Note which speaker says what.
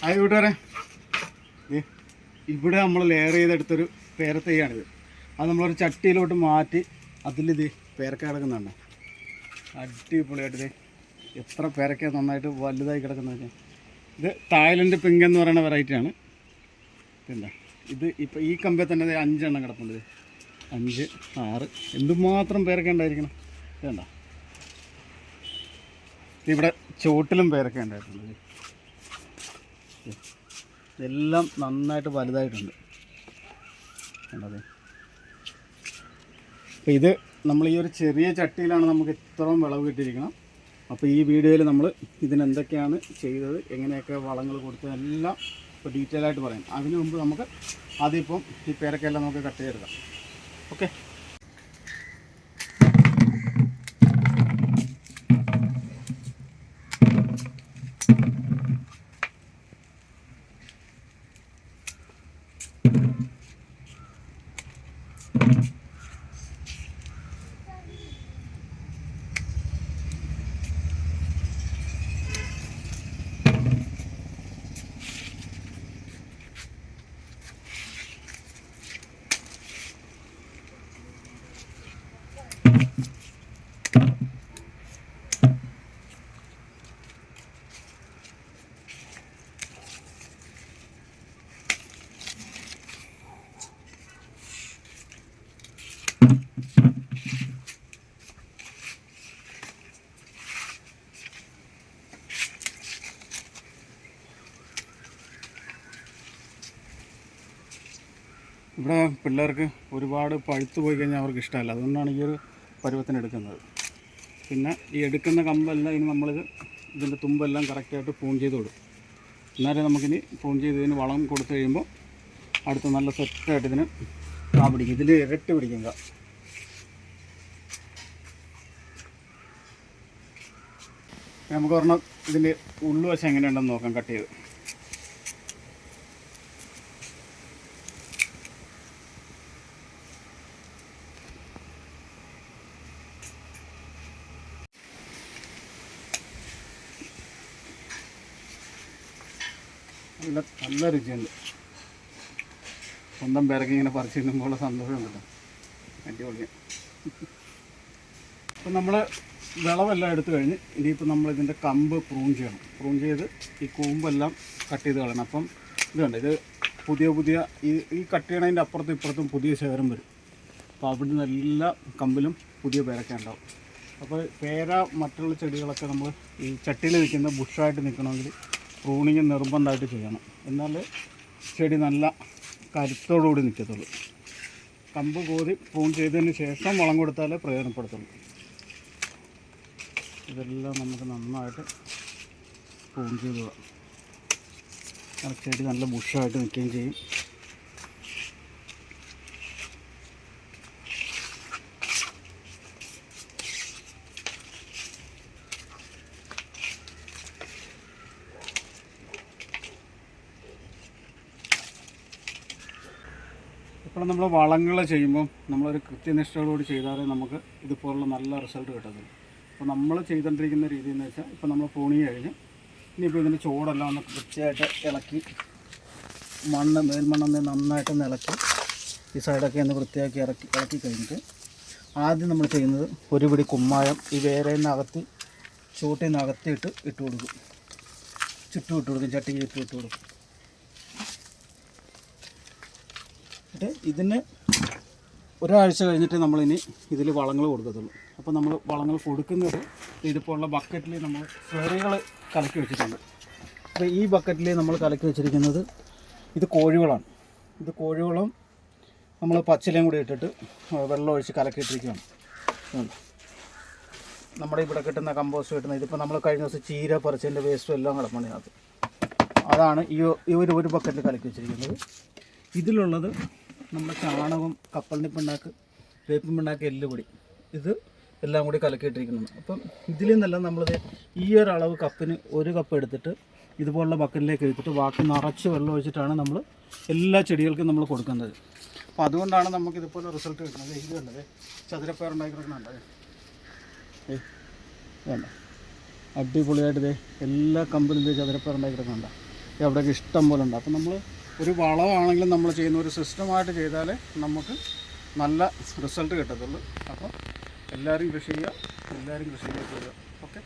Speaker 1: അത് കൂട്ടുകാരെ, ഇവിടെ നമ്മൾ ലെയർ ചെയ്തെടുത്തൊരു പേരത്തൈയാണിത്. അത് നമ്മളൊരു ചട്ടിയിലോട്ട് മാറ്റി അതിലിത് പേരക്ക കിടക്കുന്നുണ്ട്. അടിപൊളിയായിട്ട് എത്ര പേരക്ക നന്നായിട്ട് വലുതായി കിടക്കുന്നത്. ഇത് തായ്ലൻഡ് പിങ്ക് എന്ന് പറയുന്ന വെറൈറ്റിയാണ്. പിന്നെ ഇത് ഇപ്പോൾ ഈ കമ്പിൽ തന്നെ 5 എണ്ണം കിടപ്പുണ്ട്. 5, 6 എന്തുമാത്രം പേരക്ക ഉണ്ടായിരിക്കണം. ഇതുണ്ടോ, ഇവിടെ ചോട്ടിലും പേരക്ക ഉണ്ടായിട്ടുണ്ട്. ഇതെല്ലാം നന്നായിട്ട് വലുതായിട്ടുണ്ട്. കണ്ടത്. അപ്പോൾ ഇത് നമ്മൾ ഈ ഒരു ചെറിയ ചട്ടിയിലാണ് നമുക്ക് ഇത്രയും വിളവ് കിട്ടിയിരിക്കണം. അപ്പോൾ ഈ വീഡിയോയിൽ നമ്മൾ ഇതിനെന്തൊക്കെയാണ് ചെയ്തത്, എങ്ങനെയൊക്കെ വളങ്ങൾ കൊടുത്തത് എല്ലാം ഇപ്പോൾ ഡീറ്റെയിൽ ആയിട്ട് പറയാം. അതിനു മുമ്പ് നമുക്ക് ആദ്യം ഈ പേരക്കയെല്ലാം നമുക്ക് കട്ട് ചെയ്തെടുക്കാം. ഓക്കെ. ഇവിടെ പിള്ളേർക്ക് ഒരുപാട് പഴുത്തു പോയി കഴിഞ്ഞാൽ അവർക്ക് ഇഷ്ടമല്ല. അതുകൊണ്ടാണ് ഈ ഒരു പരുവത്തിന് എടുക്കുന്നത്. പിന്നെ ഈ എടുക്കുന്ന കമ്പെല്ലാം ഇനി നമ്മളിത് ഇതിൻ്റെ തുമ്പെല്ലാം കറക്റ്റായിട്ട് പൂൺ ചെയ്ത് കൊടുക്കും. എന്നാലും നമുക്കിനി പൂൺ ചെയ്ത് ഇതിന് വളം കൊടുത്തു കഴിയുമ്പോൾ അടുത്ത നല്ല സെറ്റായിട്ട് ഇതിന് പിടിക്കും. ഇതിൽ ഇരട്ടി പിടിക്കുക. നമുക്ക് പറഞ്ഞാൽ ഇതിൻ്റെ ഉള്ളുവശം എങ്ങനെയുണ്ടെന്ന് നോക്കാം. കട്ട് ചെയ്ത് നല്ല രുചിയുണ്ട്. സ്വന്തം പേരൊക്കെ ഇങ്ങനെ പറിച്ച് തിന്നുമ്പോൾ സന്തോഷം കിട്ടും. അടിപൊളിയാണ്. ഇപ്പം നമ്മൾ വിളവെല്ലാം എടുത്തു കഴിഞ്ഞ് ഇനിയിപ്പോൾ നമ്മളിതിൻ്റെ കമ്പ് പ്രൂൺ ചെയ്യണം. പ്രൂൺ ചെയ്ത് ഈ കൂമ്പെല്ലാം കട്ട് ചെയ്ത് കളയണം. അപ്പം ഇതുണ്ട്, ഇത് പുതിയ ഈ കട്ട് ചെയ്യണതിൻ്റെ അപ്പുറത്തും ഇപ്പുറത്തും പുതിയ ശേഖരം വരും. അപ്പോൾ അവിടെ നിന്ന് എല്ലാ കമ്പിലും പുതിയ പേരൊക്കെ ഉണ്ടാവും. അപ്പോൾ പേര മറ്റുള്ള ചെടികളൊക്കെ നമ്മൾ ഈ ചട്ടിയിൽ നിൽക്കുന്ന ബുഷായിട്ട് നിൽക്കണമെങ്കിൽ പ്രൂണിങ് നിർബന്ധമായിട്ട് ചെയ്യണം. എന്നാൽ ചെടി നല്ല കരുത്തോടുകൂടി നിൽക്കത്തുള്ളൂ. കമ്പ് കോതി പ്രൂൺ ചെയ്തതിന് ശേഷം വളം കൊടുത്താലേ പ്രയോജനപ്പെടുത്തുള്ളൂ. ഇതെല്ലാം നമുക്ക് നന്നായിട്ട് പ്രൂൺ ചെയ്ത് പോകാം. ചെടി നല്ല ബുഷായിട്ട് നിൽക്കുകയും ചെയ്യും. ഇപ്പോൾ നമ്മൾ വളങ്ങൾ ചെയ്യുമ്പോൾ നമ്മളൊരു കൃത്യനിഷ്ഠയോടുകൂടി ചെയ്താലേ നമുക്ക് ഇതുപോലുള്ള നല്ല റിസൾട്ട് കിട്ടത്തുള്ളൂ. അപ്പോൾ നമ്മൾ ചെയ്തുകൊണ്ടിരിക്കുന്ന രീതി എന്ന് വെച്ചാൽ ഇപ്പോൾ നമ്മൾ പൂണി കഴിഞ്ഞ് ഇനിയിപ്പോൾ ഇതിൻ്റെ ചോടെല്ലാം ഒന്ന് വൃത്തിയായിട്ട് ഇളക്കി മേൽമണ്ണൊന്ന് നന്നായിട്ട് ഇളക്കി ഈ സൈഡൊക്കെ ഒന്ന് വൃത്തിയാക്കി ഇളക്കി കഴിഞ്ഞിട്ട് ആദ്യം നമ്മൾ ചെയ്യുന്നത് ഒരു പിടി കുമ്മായം ഈ വേരയിൽ നിന്ന് അകത്തി ചൂട്ടിൽ നിന്ന് അകത്തിയിട്ട് ഇട്ട് കൊടുക്കും. ചുറ്റും ഇട്ട് കൊടുക്കും. ചട്ടിക്ക് ചുറ്റും ഇട്ട് കൊടുക്കും. ഇതിന് ഒരാഴ്ച കഴിഞ്ഞിട്ട് നമ്മളിനി ഇതിൽ വളങ്ങൾ കൊടുക്കത്തുള്ളൂ. അപ്പോൾ നമ്മൾ വളങ്ങൾ കൊടുക്കുന്നത് ഇതുപോലുള്ള ബക്കറ്റിൽ നമ്മൾ സ്ലറികൾ കലക്കി വെച്ചിട്ടുണ്ട്. അപ്പോൾ ഈ ബക്കറ്റിൽ നമ്മൾ കലക്കി വെച്ചിരിക്കുന്നത് ഇത് കോഴിവളമാണ്. ഇത് കോഴിവളം നമ്മൾ പച്ചിലയും കൂടി ഇട്ടിട്ട് വെള്ളം ഒഴിച്ച് കലക്കിയിട്ടിരിക്കുകയാണ്. നമ്മുടെ ഇവിടെ കിട്ടുന്ന കമ്പോസ്റ്റ് കിട്ടുന്ന ഇതിപ്പോൾ നമ്മൾ കഴിഞ്ഞ ദിവസം ചീര പറിച്ചതിൻ്റെ വേസ്റ്റും എല്ലാം കിടപ്പുണ്ട് അതിനകത്ത്. അതാണ് ഈ ഒരു ബക്കറ്റിൽ കലക്കി വെച്ചിരിക്കുന്നത്. ഇതിലുള്ളത് നമ്മുടെ ചാണകം, കപ്പലിൻ്റെ പിണ്ണാക്ക്, വേപ്പിൻ പിണ്ണാക്ക്, എല്ലുപൊടി, ഇത് എല്ലാം കൂടി കലക്കിയിട്ടിരിക്കുന്നത്. അപ്പം ഇതിൽ നിന്നെല്ലാം നമ്മളിത് ഈ ഒരു അളവ് കപ്പിന് 1 കപ്പ് എടുത്തിട്ട് ഇതുപോലുള്ള ബക്കറ്റിലേക്ക് എടുത്തിട്ട് ബാക്കി നിറച്ച് വെള്ളം ഒഴിച്ചിട്ടാണ് നമ്മൾ എല്ലാ ചെടികൾക്കും നമ്മൾ കൊടുക്കുന്നത്. അപ്പോൾ അതുകൊണ്ടാണ് നമുക്കിതുപോലെ റിസൾട്ട് കിട്ടുന്നത്. ഇത് കണ്ടത് ചതുരപ്പയറുണ്ടാക്കി കിടക്കുന്നുണ്ട്. വേണ്ട, അടിപൊളിയായിട്ട് എല്ലാ കമ്പിലും ചതുരപ്പയറുണ്ടാക്കി കിടക്കുന്നുണ്ട്. അവിടെയൊക്കെ ഇഷ്ടം പോലെ ഉണ്ട്. അപ്പം നമ്മൾ ഒരു വളമാണെങ്കിലും നമ്മൾ ചെയ്യുന്ന ഒരു സിസ്റ്റമായിട്ട് ചെയ്താലേ നമുക്ക് നല്ല റിസൾട്ട് കിട്ടത്തുള്ളൂ. അപ്പം എല്ലാവരും കൃഷി ചെയ്യുക, എല്ലാവരും കൃഷിയിലേക്ക് വരിക. ഓക്കെ.